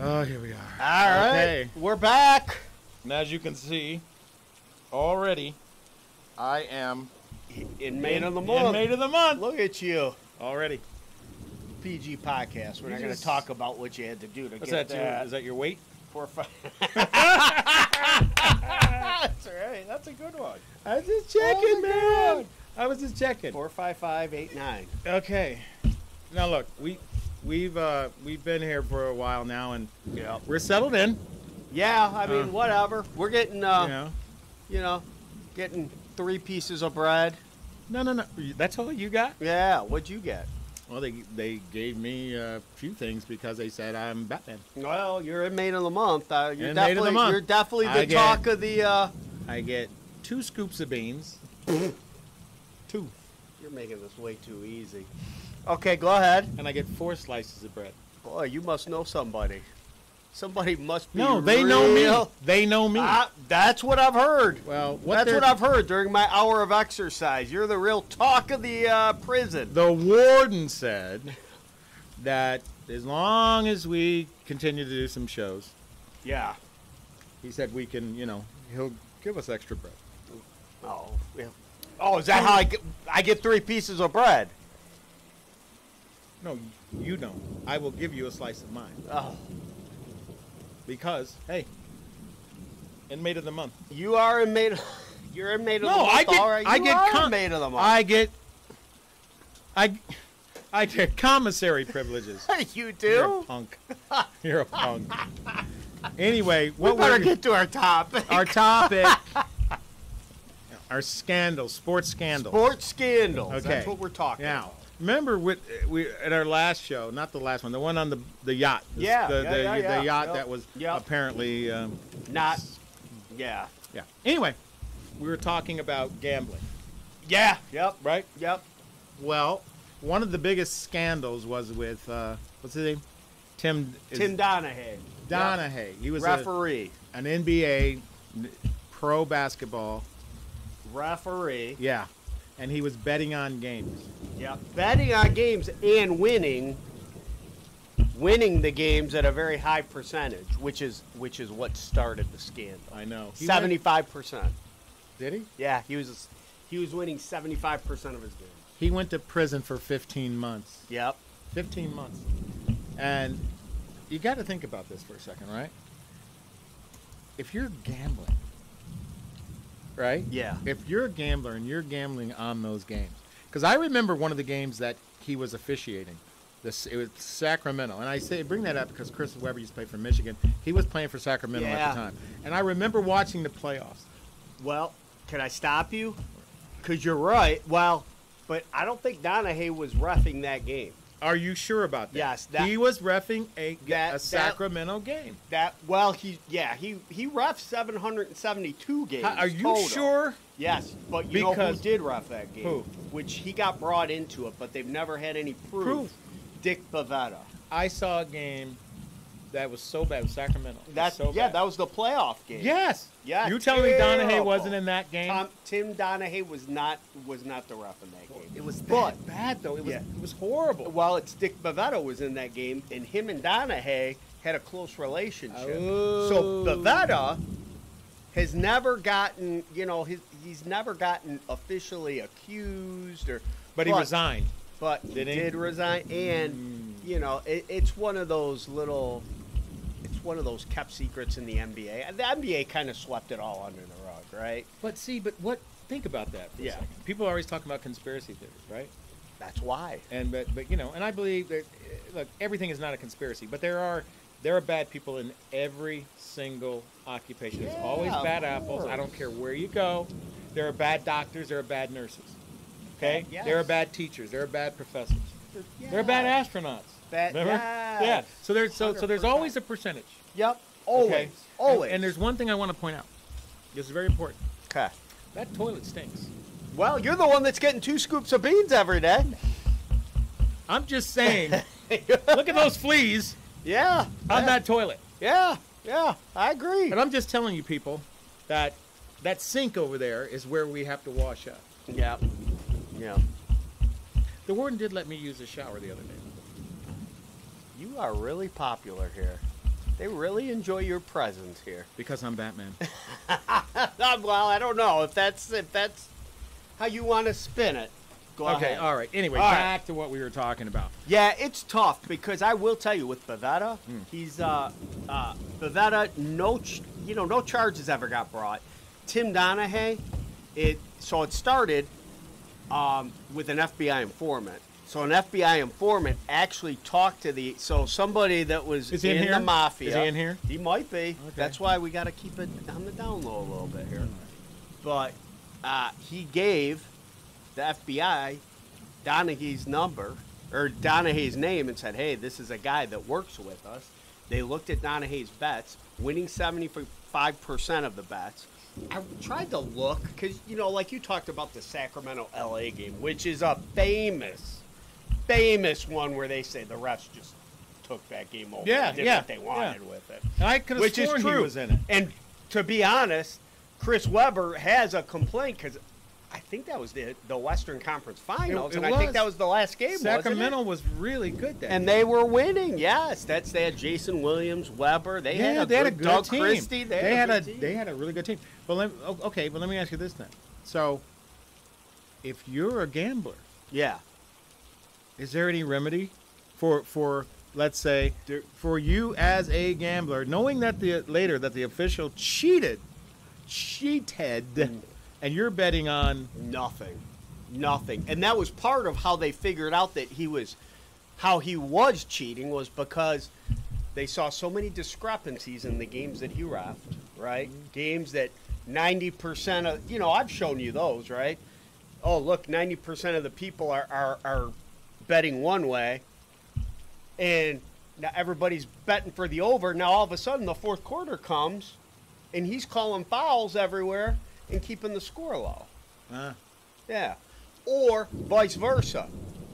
Oh, here we are. All right. Okay. We're back. And as you can see, already, I am Inmate of the month. Inmate of the month. Look at you. Already. PG podcast. We're not going to talk about what you had to do to What's get that? Is that your weight? 4 or 5. That's right. That's a good one. I was just checking, man. I was just checking. 45589. Okay. Now look, we've been here for a while now, and we're settled in. Yeah, I mean, whatever. We're getting, You know. getting 3 pieces of bread. No. That's all you got? Yeah. What'd you get? Well, they gave me a few things because they said I'm Batman. Well, you're inmate of the month. You're Inmate definitely of the month. You're definitely the talk of the. I get 2 scoops of beans. 2. You're making this way too easy. Okay, go ahead. And I get 4 slices of bread. Boy, you must know somebody. Somebody must be. No, they know me. They know me. That's what I've heard. Well, that's what I've heard during my hour of exercise. You're the real talk of the prison. The warden said that as long as we continue to do some shows, yeah, he said we can, he'll give us extra bread. Oh, yeah. Oh, is that how I get 3 pieces of bread? No, you don't. I will give you a slice of mine. Oh. Because, hey, inmate of the month. You are inmate. You're inmate of the month. All right. I get inmate of the month. I get commissary privileges. You do? You're a punk. You're a punk. Anyway, we better get to our topic. Our topic. Our scandal, sports scandal. Sports scandals. Okay. That's what we're talking about. Remember we at our last show, not the last one, the one on the yacht. The yacht that was apparently not. Yeah. Yeah. Anyway, we were talking about gambling. Yeah. Yep. Right. Yep. Well, one of the biggest scandals was with what's his name? Tim Donahue. Donahue. Yep. He was referee. An NBA pro basketball referee. Yeah. And he was betting on games. Yeah, betting on games and winning the games at a very high percentage, which is what started the scandal. I know. 75%. Did he? Yeah, he was winning 75% of his games. He went to prison for 15 months. Yep. 15 months. And you got to think about this for a second, right? If you're gambling, right? Yeah. If you're a gambler and you're gambling on those games. Because I remember one of the games that he was officiating. It was Sacramento. And I bring that up because Chris Webber used to play for Michigan. He was playing for Sacramento at the time. And I remember watching the playoffs. Well, can I stop you? Because you're right. Well, but I don't think Donahue was reffing that game. Are you sure about that? Yes. He was reffing a Sacramento game. He reffed 772 games. Are you total. sure? Yes, but you know who did ref that game? Who? Which he got brought into it, but they've never had any proof. Dick Bavetta. I saw a game that was so bad. Sacramento. That was the playoff game. Yes. Yeah. You telling me Donahue wasn't in that game? Tim Donahue was not the ref in that game. It was bad though. It was horrible. Well, it's Dick Bavetta was in that game, and him and Donahue had a close relationship. Oh. So Bavetta has never gotten, he's never gotten officially accused but he resigned. But he did resign, and it's one of those kept secrets in the NBA. The NBA kind of swept it all under the rug, right? But think about that for a second. People are always talking about conspiracy theories, right? That's why. And but and I believe that everything is not a conspiracy, but there are bad people in every single occupation. There's always bad apples. I don't care where you go. There are bad doctors, there are bad nurses. Okay? Yes. There are bad teachers, there are bad professors. There are bad astronauts. Remember? Yes. Yeah. So there's always a percentage. Yep. Always. Okay? Always. And there's one thing I want to point out. This is very important. Okay. That toilet stinks. Well, you're the one that's getting 2 scoops of beans every day. I'm just saying. Look at those fleas. Yeah. On that toilet. Yeah. I agree. And I'm just telling you people that sink over there is where we have to wash up. Yeah. The warden did let me use the shower the other day. You are really popular here. They really enjoy your presence here. Because I'm Batman. Well, I don't know if that's how you want to spin it. Go Okay, ahead. all right. Anyway, All back to what we were talking about. Yeah, it's tough because I will tell you with Bavetta, he's Bavetta. No charges ever got brought. Tim Donahue, it started with an FBI informant. So an FBI informant actually talked to somebody that was Is he in in here? the mafia. Is he in here? He might be. Okay. That's why we got to keep it on the down low a little bit here. But he gave the FBI Donahue's number or Donahue's name and said, "Hey, this is a guy that works with us." They looked at Donahue's bets, winning 75% of the bets. I tried to look because like you talked about the Sacramento LA game, which is a famous one where they say the refs just took that game over. Yeah, and did yeah, what they wanted with it. And I could have Which is sworn he true. was in it. And to be honest, Chris Webber has a complaint because I think that was the Western Conference Finals, It and I think was. that was the last game. Sacramento wasn't was really good that it? And year. they were winning. Yes, they had Jason Williams, Weber. They had a good Doug team. Christie. They had a really good team. But let me ask you this then. So, if you're a gambler, Yeah. is there any remedy for let's say for you as a gambler, knowing that the official cheated, and you're betting on Nothing. And that was part of how they figured out that he was cheating was because they saw so many discrepancies in the games that he reffed, right? Games that 90% of, I've shown you those, right? Oh, look, 90% of the people are betting one way, and now everybody's betting for the over. Now, all of a sudden, the fourth quarter comes, and he's calling fouls everywhere and keeping the score low. Yeah. Or vice versa.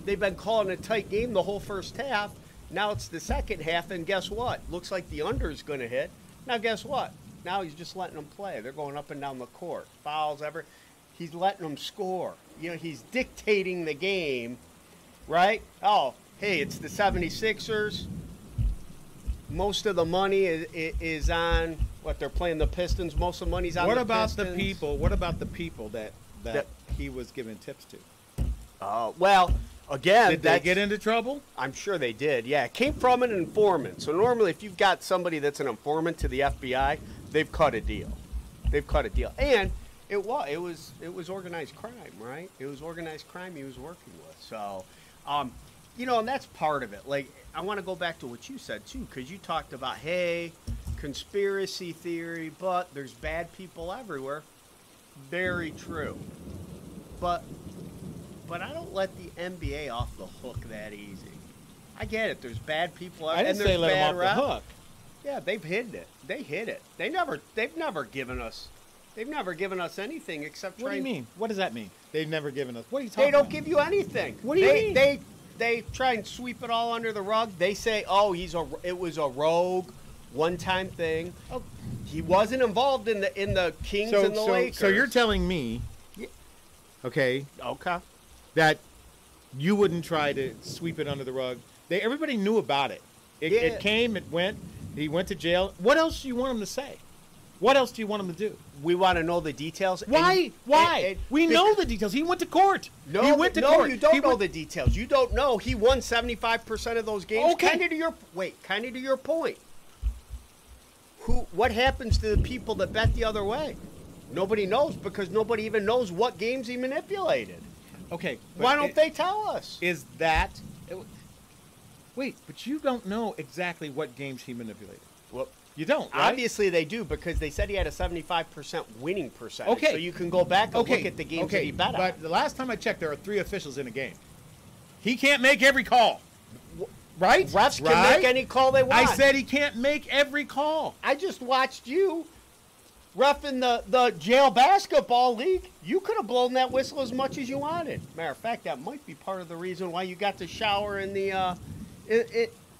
They've been calling a tight game the whole first half. Now it's the second half, and guess what? Looks like the under is going to hit. Now, guess what? Now he's just letting them play. They're going up and down the court. Fouls, he's letting them score. He's dictating the game, right? Oh, hey, it's the 76ers. Most of the money is on what they're playing the Pistons. Most of the money's on the Pistons. What about the people that he was giving tips to? Well, again, Did they get into trouble? I'm sure they did. Yeah, it came from an informant. So normally, if you've got somebody that's an informant to the FBI, they've cut a deal. And it was organized crime, right? It was organized crime he was working with. So, and that's part of it. Like, I want to go back to what you said too, because you talked about, hey, conspiracy theory, but there's bad people everywhere. Very true. But I don't let the NBA off the hook that easy. I get it. There's bad people out I didn't say let them off the hook. Yeah, they've hidden it. They hid it. They've never given us anything except What do you mean? What does that mean? They've never given us. What are you talking They don't about? give you anything. What do you mean? They try and sweep it all under the rug. They say, "Oh, it was a rogue, one-time thing. Oh, he wasn't involved in the Kings and the Lakers." So you're telling me, okay, that you wouldn't try to sweep it under the rug. Everybody knew about it. It came, it went. He went to jail. What else do you want him to say? What else do you want him to do? We want to know the details. Why? We know the details. He went to court. No, he went to court. You don't know the details. You don't know. He won 75% of those games. Okay. Kind of to your point. What happens to the people that bet the other way? Nobody knows because nobody even knows what games he manipulated. Okay. Why don't they tell us? Is that... Wait, but you don't know exactly what games he manipulated. Well, you don't, right? Obviously they do because they said he had a 75% winning percentage. Okay. So you can go back and look at the games that he bet on. But the last time I checked, there are 3 officials in a game. He can't make every call. Right? Refs can make any call they want. I said he can't make every call. I just watched you ref in the jail basketball league. You could have blown that whistle as much as you wanted. Matter of fact, that might be part of the reason why you got to shower in the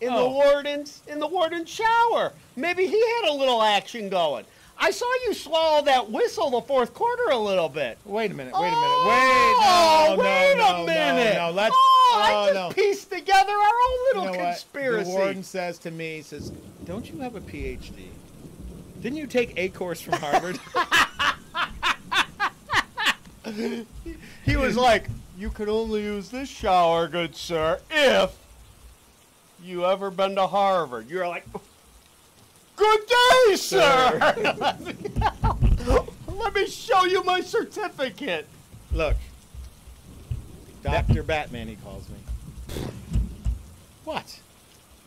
the warden's shower. Maybe he had a little action going. I saw you swallow that whistle the fourth quarter a little bit. Wait a minute. Oh, Wait a minute. wait a minute. No. Let's. I just pieced together our own little You know conspiracy. The warden says to me, he says, "Don't you have a PhD? Didn't you take a course from Harvard?" He was like, "You can only use this shower, good sir, if you ever been to Harvard." You're like, "Good day, sir." Let me show you my certificate. Look, Dr. Batman, he calls me. What?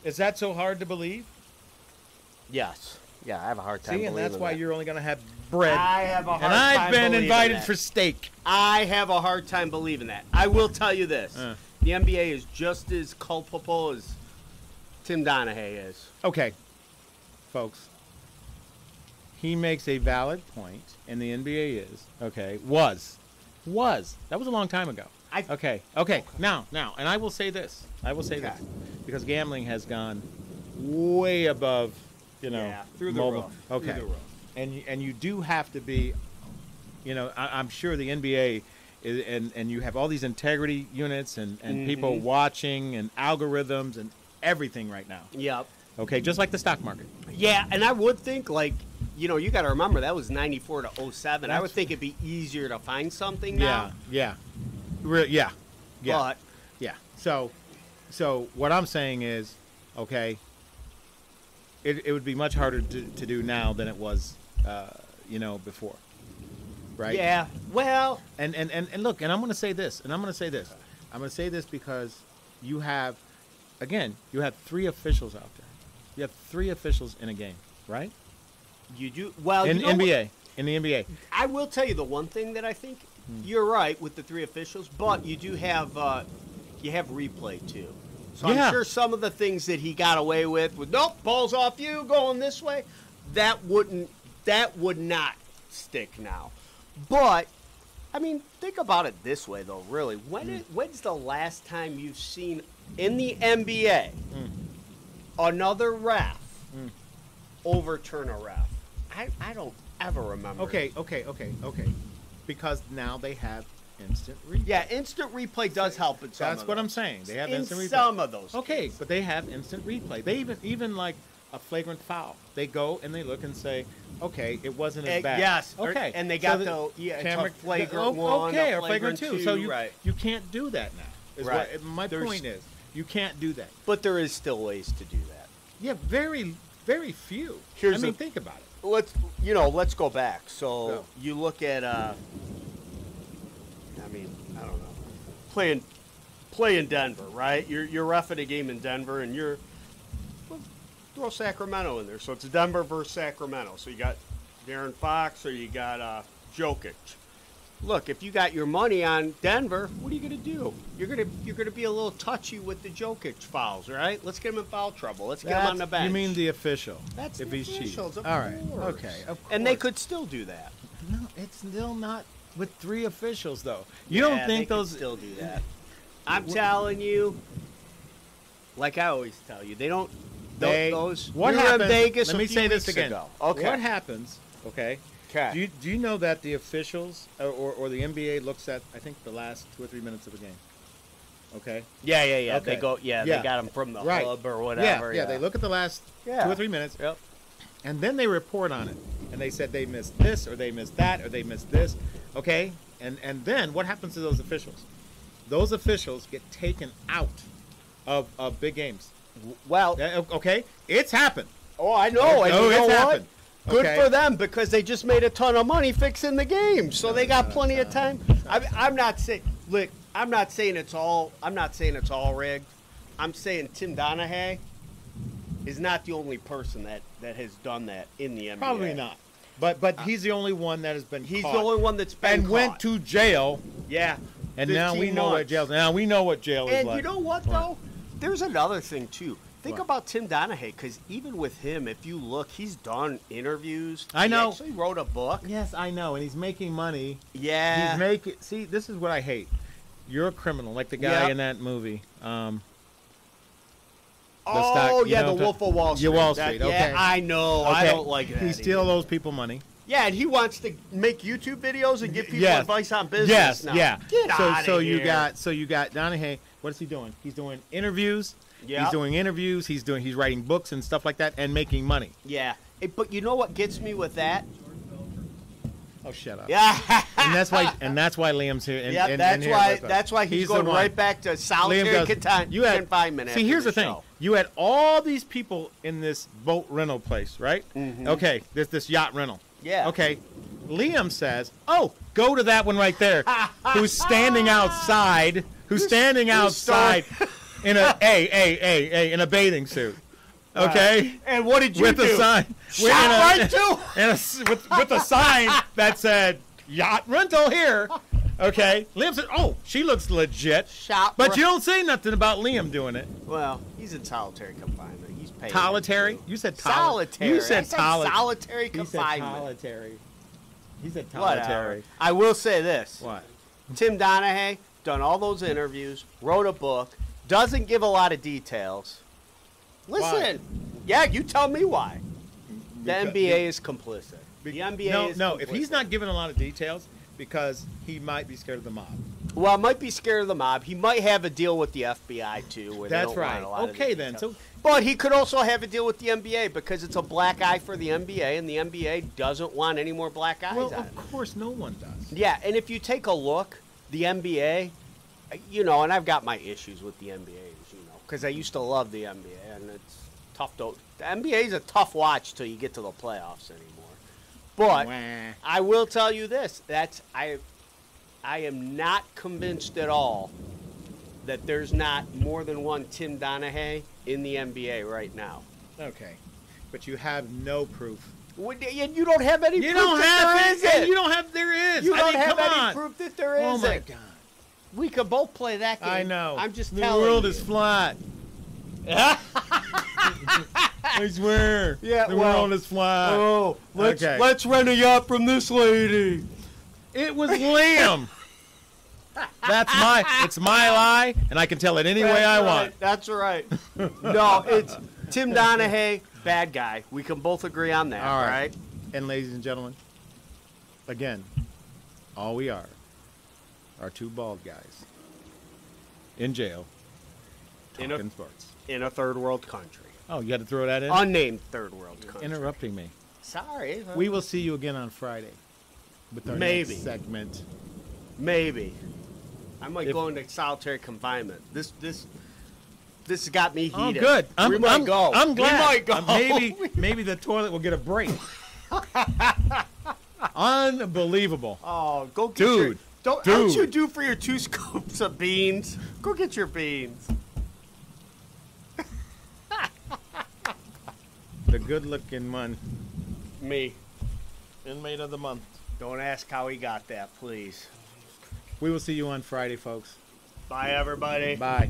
Is that so hard to believe? Yes. Yeah, I have a hard time See, and believing that's why that. you're only going to have bread. I have a hard and time I've been believing invited that. for steak. I have a hard time believing that. I will tell you this. The NBA is just as culpable as Tim Donaghy is. Okay, folks. He makes a valid point, and the NBA is, okay, was. That was a long time ago. Okay. Now, and I will say this. this. Because gambling has gone way above, through the mobile. roof. Okay. Through the roof. And you do have to be, I'm sure the NBA is, and you have all these integrity units and people watching and algorithms and everything right now. Yep. Okay, just like the stock market. Yeah, and I would think, you got to remember, that was 94 to 07. I would think it'd be easier to find something now. Yeah. But, yeah. So what I'm saying is, okay, it would be much harder to do now than it was, before. Right? yeah, well, And look, and I'm going to say this, I'm going to say this because you have 3 officials out there. You have 3 officials in a game, right? you do. Well, In you know NBA. In the NBA. I will tell you the one thing that I think you're right with the 3 officials, but you do have replay too. So Yeah. I'm sure some of the things that he got away with nope, balls off you, going this way, that would not stick now. But I mean, think about it this way though, really. When's the last time you've seen in the NBA another ref overturn a ref? I don't ever remember. Okay. Because now they have instant replay. Yeah, instant replay does help in some That's of what those. I'm saying. They have in instant replay. some of those Okay, cases. but they have instant replay. They even like a flagrant foul. They go and they look and say, okay, it wasn't as bad. Yes. Okay. And they got camera, it's a flagrant one. Okay, a or flagrant 2. two, So you right. you can't do that now. Is Right. what my point is. You can't do that. But there is still ways to do that. Yeah, very, very few. Here's I mean, the- think about it. Let's go back. So Go. you look at I don't know. Play in Denver, right? You're reffing a game in Denver and throw Sacramento in there. So it's Denver versus Sacramento. So you got Darren Fox or you got Jokic. Look, if you got your money on Denver, what are you going to do? You're going to be a little touchy with the Jokic fouls, right? Let's get him in foul trouble. Let's get him on the bench. You mean the official? That's if the he's cheating. officials, of All right. course. Okay. Of And they course. could still do that. No, it's still not with 3 officials though. You don't think they those could still do that? I'm telling you, like I always tell you, they don't. Those. What we were happens? in Vegas Let a me few say this weeks again. ago. Okay. What happens? Okay. Okay. Do you know that the officials or the NBA looks at I think the last 2 or 3 minutes of a game? Okay. Yeah. Okay. They go. Yeah, Yeah. they got them from the Right. hub or whatever. Yeah. They look at the last 2 Yeah. or 3 minutes. Yep. And then they report on it. And they said they missed this or they missed that or they missed this. Okay? And then what happens to those officials? Those officials get taken out of big games. Well. Okay? It's happened. Oh, I know. And you know it's what? happened. Good Okay? for them because they just made a ton of money fixing the game, so they got plenty of time. I'm not saying. Look, I'm not saying it's all rigged. I'm saying Tim Donaghy is not the only person that has done that in the NBA. Probably not. But he's the only one that has been He's caught the only one that's been and caught. went to jail. Yeah. And now we 15 know what months. jail. Now we know what jail is And like. you know what, though? There's another thing, too. Think What? about Tim Donaghy, because even with him, if you look, he's done interviews. I know. He actually wrote a book. Yes, I know, and he's making money. Yeah. He's making. See, this is what I hate. You're a criminal, like the guy Yep. in that movie. Oh, stock- you yeah, know, the Wolf of Wall Street. Yeah, Wall Street, okay. Yeah, I know. I Okay. don't like that. He steal those people money. Yeah, and he wants to make YouTube videos and give people Yes. advice on business Yes, now. yeah. Get so outta so here. you got Donaghy. What is he doing? He's doing interviews. Yeah. He's doing interviews. He's writing books and stuff like that and making money. Yeah. But you know what gets me with that? Oh, shut up. Yeah. And that's why Liam's here. And, Yeah, and that's here why. with us. That's why he's going the one. right back to solitary confinement. See, here's the thing. Show. You had all these people in this boat rental place, right? Mhm. Okay, there's this yacht rental. Yeah. Okay, Liam says, "Oh, go to that one right there." Who's standing outside? Who's standing outside in in a bathing suit? Okay. And what did you with do? a sign. Shot right too. With a sign that said yacht rental here. Okay. Liam said, "Oh, she looks legit." Shot. But you don't say nothing about Liam doing it. Well, he's in solitary confinement. He's paying. Solitary? You said solitary. You said solitary He said confinement. solitary. He said Whatever. solitary. I will say this. What? Tim Donahue done all those interviews, wrote a book, doesn't give a lot of details. Listen, yeah, you tell me why. The NBA is complicit. The NBA is no. complicit. If he's not giving a lot of details, because he might be scared of the mob. Well, I might be scared of the mob. He might have a deal with the FBI too. Where That's they don't right. Want a lot Okay, of the then. details. So, but he could also have a deal with the NBA because it's a black eye for the NBA, and the NBA doesn't want any more black eyes well, on it. of course, no one does. Yeah, and if you take a look, the NBA, you know, and I've got my issues with the NBA, as you know, because I used to love the NBA, and it's tough to. The NBA is a tough watch till you get to the playoffs anymore. But Wah. I will tell you this: I am not convinced at all that there's not more than one Tim Donahue in the NBA right now. Okay, but you have no proof. You don't have any You proof don't that have there isn't. You don't have. There is. You I don't mean, have come any on. proof that there Oh isn't. my God. We could both play that game. I know. I'm just the telling world you. is flat. I swear. Yeah, the well, world is flat. Oh, Okay. let's rent a yacht from this lady. It was Liam. It's my lie, and I can tell it any way I want. That's right. No, it's Tim Donahue, bad guy. We can both agree on that, All right. right? And ladies and gentlemen, again, all we are two bald guys in jail talking sports. In a third world country. Oh, you had to throw that in? Unnamed third world country. Interrupting me. Sorry. We will see you again on Friday with our Maybe. next segment. Maybe. I might go into solitary confinement. This has got me Oh, heated. good. We might go. I'm glad. We might go. Maybe the toilet will get a break. Unbelievable. Oh, go get Dude. Don't you do for your 2 scoops of beans? Go get your beans. The good-looking one. Me. Inmate of the month. Don't ask how he got that, please. We will see you on Friday, folks. Bye, everybody. Bye.